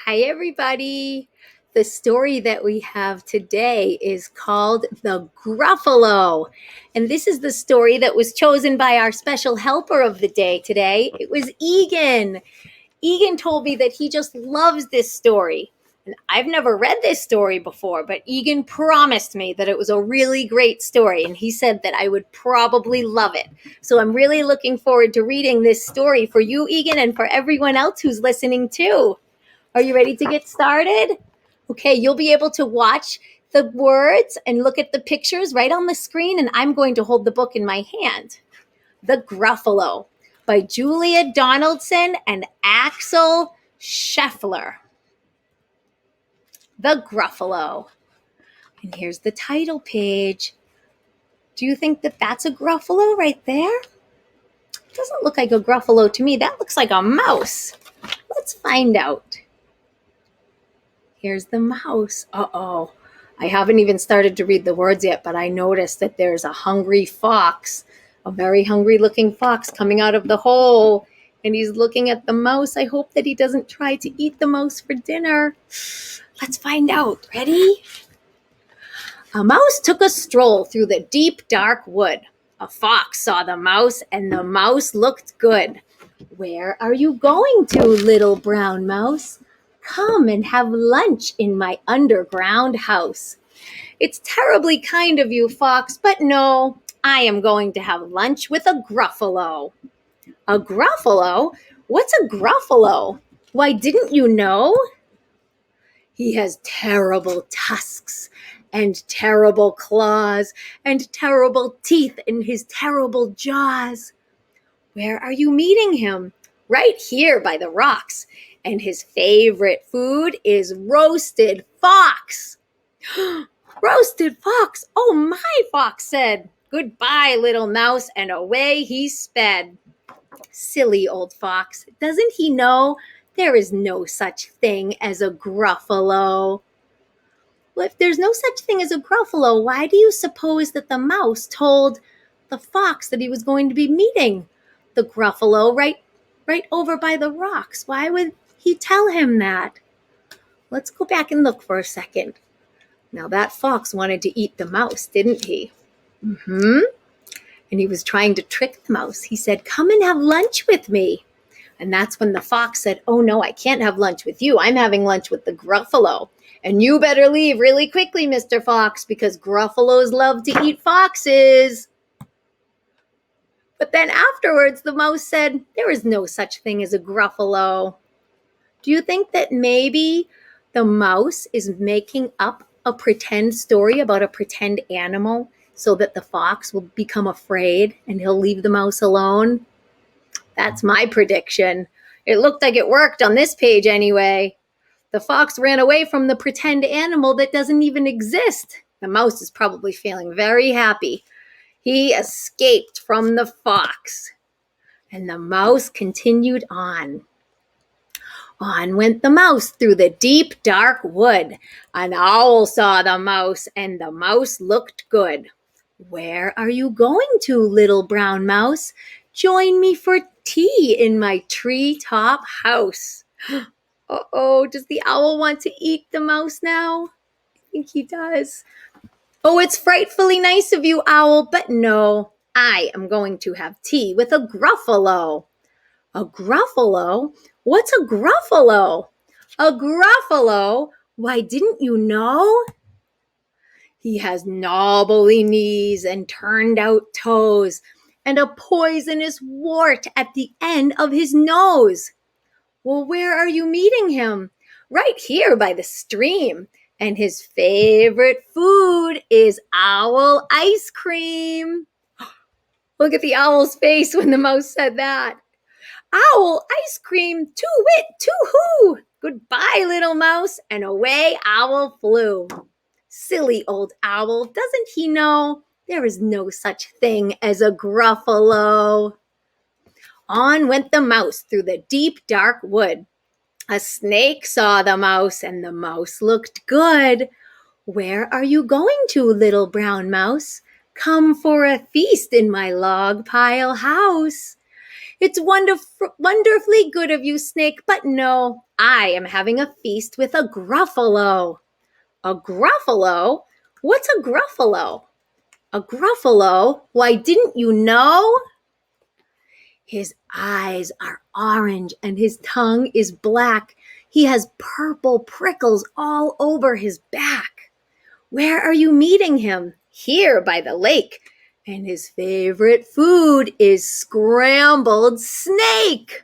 Hi, everybody. The story that we have today is called The Gruffalo. And this is the story that was chosen by our special helper of the day today. It was Egan. Egan told me that he just loves this story. And I've never read this story before, but Egan promised me that it was a really great story. And he said that I would probably love it. So I'm really looking forward to reading this story for you, Egan, and for everyone else who's listening too. Are you ready to get started? Okay, you'll be able to watch the words and look at the pictures right on the screen, and I'm going to hold the book in my hand. The Gruffalo by Julia Donaldson and Axel Scheffler. The Gruffalo. And here's the title page. Do you think that that's a Gruffalo right there? It doesn't look like a Gruffalo to me. That looks like a mouse. Let's find out. Here's the mouse. Uh-oh. I haven't even started to read the words yet, but I noticed that there's a hungry fox, a very hungry looking fox coming out of the hole, and he's looking at the mouse. I hope that he doesn't try to eat the mouse for dinner. Let's find out. Ready? A mouse took a stroll through the deep, dark wood. A fox saw the mouse, and the mouse looked good. Where are you going to, little brown mouse? Come and have lunch in my underground house. It's terribly kind of you, Fox, but no, I am going to have lunch with a Gruffalo. A Gruffalo? What's a Gruffalo? Why, didn't you know? He has terrible tusks and terrible claws and terrible teeth in his terrible jaws. Where are you meeting him? Right here by the rocks. And his favorite food is roasted fox. Roasted fox. Oh, my, Fox said. Goodbye, little mouse, and away he sped. Silly old fox. Doesn't he know there is no such thing as a Gruffalo? Well, if there's no such thing as a Gruffalo, why do you suppose that the mouse told the fox that he was going to be meeting the Gruffalo right over by the rocks? Why would he tell him that? Let's go back and look for a second. Now that fox wanted to eat the mouse, didn't he? And he was trying to trick the mouse. He said, come and have lunch with me. And that's when the fox said, oh no, I can't have lunch with you. I'm having lunch with the Gruffalo. And you better leave really quickly, Mr. Fox, because Gruffalos love to eat foxes. But then afterwards, the mouse said, there is no such thing as a Gruffalo. Do you think that maybe the mouse is making up a pretend story about a pretend animal so that the fox will become afraid and he'll leave the mouse alone? That's my prediction. It looked like it worked on this page anyway. The fox ran away from the pretend animal that doesn't even exist. The mouse is probably feeling very happy. He escaped from the fox. And the mouse continued on. On went the mouse through the deep, dark wood. An owl saw the mouse, and the mouse looked good. Where are you going to, little brown mouse? Join me for tea in my treetop house. Uh-oh, does the owl want to eat the mouse now? I think he does. Oh, it's frightfully nice of you, owl, but no, I am going to have tea with a Gruffalo. A Gruffalo? What's a Gruffalo? A Gruffalo? Why, didn't you know? He has knobbly knees and turned out toes and a poisonous wart at the end of his nose. Well, where are you meeting him? Right here by the stream. And his favorite food is owl ice cream. Look at the owl's face when the mouse said that. Owl ice cream, too-wit, too-hoo. Goodbye, little mouse, and away owl flew. Silly old owl, doesn't he know there is no such thing as a Gruffalo? On went the mouse through the deep, dark wood. A snake saw the mouse, and the mouse looked good. Where are you going to, little brown mouse? Come for a feast in my log pile house. It's wonderfully good of you, Snake, but no, I am having a feast with a Gruffalo. A Gruffalo? What's a Gruffalo? A Gruffalo? Why, didn't you know? His eyes are orange and his tongue is black. He has purple prickles all over his back. Where are you meeting him? Here by the lake. And his favorite food is scrambled snake.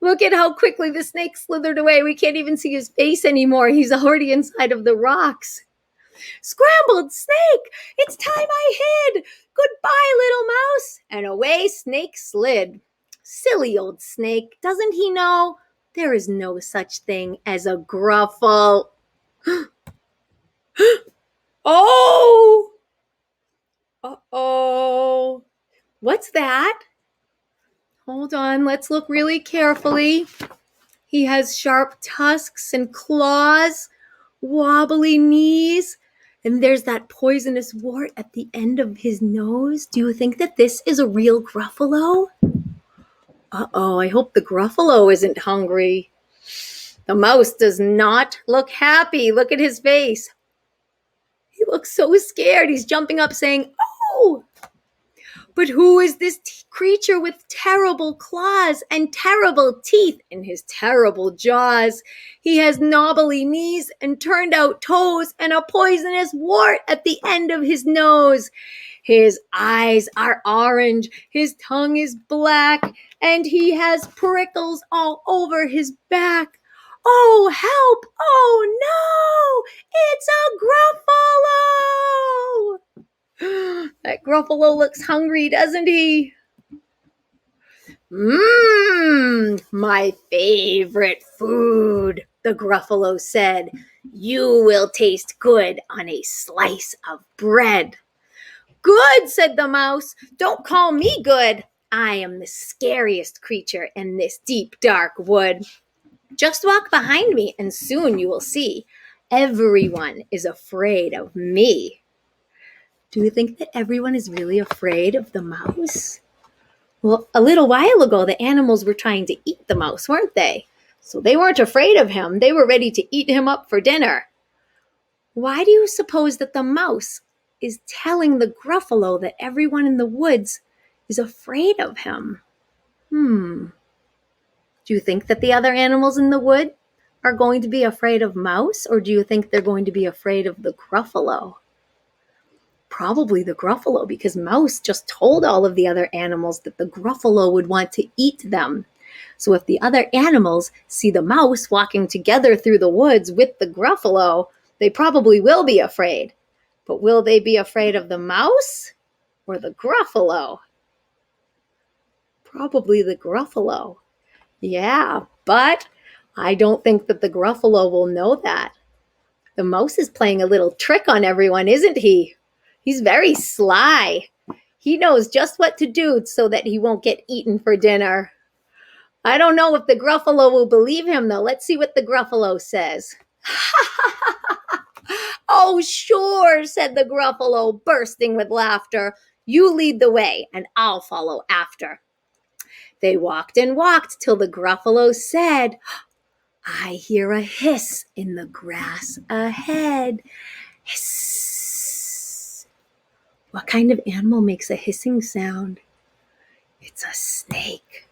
Look at how quickly the snake slithered away. We can't even see his face anymore. He's already inside of the rocks. Scrambled snake! It's time I hid! Goodbye, little mouse! And away Snake slid. Silly old Snake, doesn't he know there is no such thing as a Gruffle? Oh! Uh-oh. What's that? Hold on, let's look really carefully. He has sharp tusks and claws, wobbly knees, and there's that poisonous wart at the end of his nose. Do you think that this is a real Gruffalo? Uh-oh, I hope the Gruffalo isn't hungry. The mouse does not look happy. Look at his face. He looks so scared. He's jumping up saying, "Oh!" But who is this creature with terrible claws and terrible teeth in his terrible jaws? He has knobbly knees and turned out toes and a poisonous wart at the end of his nose. His eyes are orange, his tongue is black, and he has prickles all over his back. Oh, help! Oh, no! It's a Gruffalo! That Gruffalo looks hungry, doesn't he? My favorite food, the Gruffalo said. You will taste good on a slice of bread. Good, said the mouse. Don't call me good. I am the scariest creature in this deep, dark wood. Just walk behind me and soon you will see. Everyone is afraid of me. Do you think that everyone is really afraid of the mouse? Well, a little while ago, the animals were trying to eat the mouse, weren't they? So they weren't afraid of him. They were ready to eat him up for dinner. Why do you suppose that the mouse is telling the Gruffalo that everyone in the woods is afraid of him? Do you think that the other animals in the wood are going to be afraid of mouse, or do you think they're going to be afraid of the Gruffalo? Probably the Gruffalo, because mouse just told all of the other animals that the Gruffalo would want to eat them. So if the other animals see the mouse walking together through the woods with the Gruffalo, they probably will be afraid. But will they be afraid of the mouse or the Gruffalo? Probably the Gruffalo. Yeah, but I don't think that the Gruffalo will know that. The mouse is playing a little trick on everyone, isn't he? He's very sly. He knows just what to do so that he won't get eaten for dinner. I don't know if the Gruffalo will believe him, though. Let's see what the Gruffalo says. Oh, sure, said the Gruffalo, bursting with laughter. You lead the way, and I'll follow after. They walked and walked till the Gruffalo said, I hear a hiss in the grass ahead. Hiss. What kind of animal makes a hissing sound? It's a snake.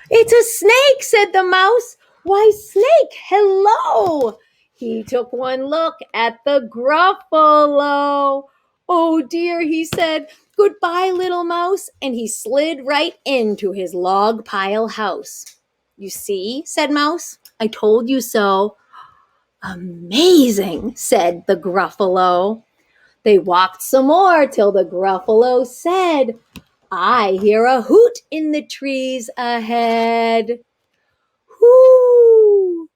It's a snake, said the mouse. Why, Snake, hello. He took one look at the Gruffalo. Oh dear, he said, goodbye, little mouse, and he slid right into his log pile house. You see, said Mouse, I told you so. Amazing, said the Gruffalo. They walked some more till the Gruffalo said, I hear a hoot in the trees ahead. Hoo,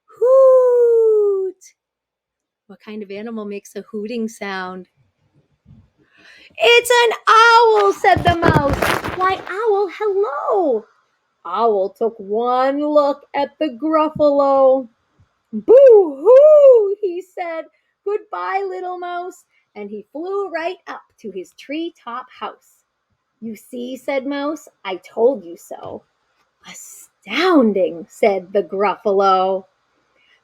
hoot. What kind of animal makes a hooting sound? It's an owl, said the mouse. Why, owl, hello. Owl took one look at the Gruffalo. Boo-hoo, he said. Goodbye, little mouse. And he flew right up to his treetop house. You see, said Mouse, I told you so. Astounding, said the Gruffalo.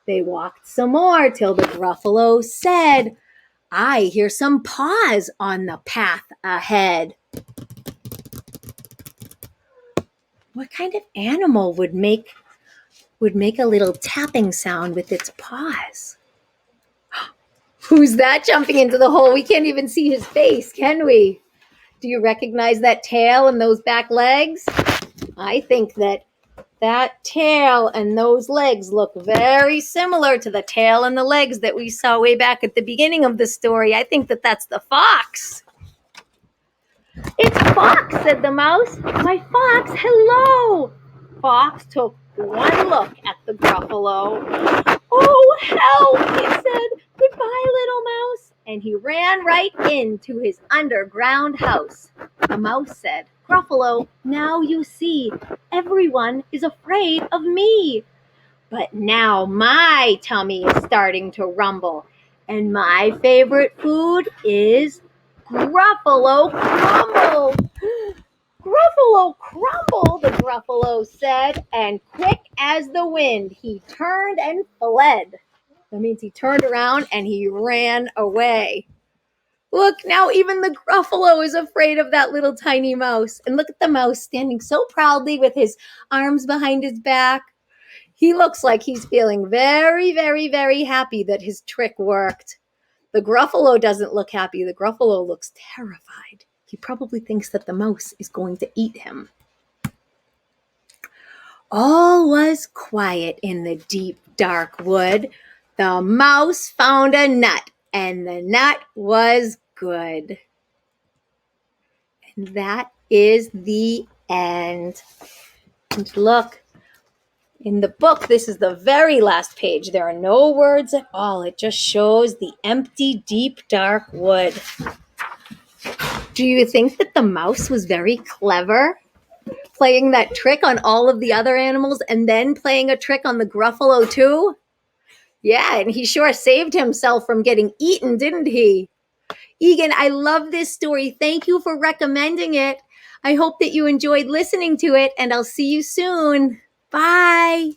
They walked some more till the Gruffalo said, I hear some paws on the path ahead. What kind of animal would make a little tapping sound with its paws? Who's that jumping into the hole? We can't even see his face, can we? Do you recognize that tail and those back legs? I think that tail and those legs look very similar to the tail and the legs that we saw way back at the beginning of the story. I think that that's the fox. It's Fox, said the mouse. My fox, hello. Fox took one look at the Gruffalo. Oh, help, he said. Goodbye, little mouse. And he ran right into his underground house. The mouse said, Gruffalo, now you see, everyone is afraid of me. But now my tummy is starting to rumble, and my favorite food is Gruffalo Crumble. Gruffalo Crumble, the Gruffalo said, and quick as the wind, he turned and fled. That means he turned around and he ran away. Look, now even the Gruffalo is afraid of that little tiny mouse. And look at the mouse standing so proudly with his arms behind his back. He looks like he's feeling very, very, very happy that his trick worked. The Gruffalo doesn't look happy. The Gruffalo looks terrified. He probably thinks that the mouse is going to eat him. All was quiet in the deep, dark wood. The mouse found a nut, and the nut was good. And that is the end. And look, in the book, this is the very last page. There are no words at all. It just shows the empty, deep, dark wood. Do you think that the mouse was very clever, playing that trick on all of the other animals and then playing a trick on the Gruffalo too? Yeah, and he sure saved himself from getting eaten, didn't he? Egan, I love this story. Thank you for recommending it. I hope that you enjoyed listening to it, and I'll see you soon. Bye.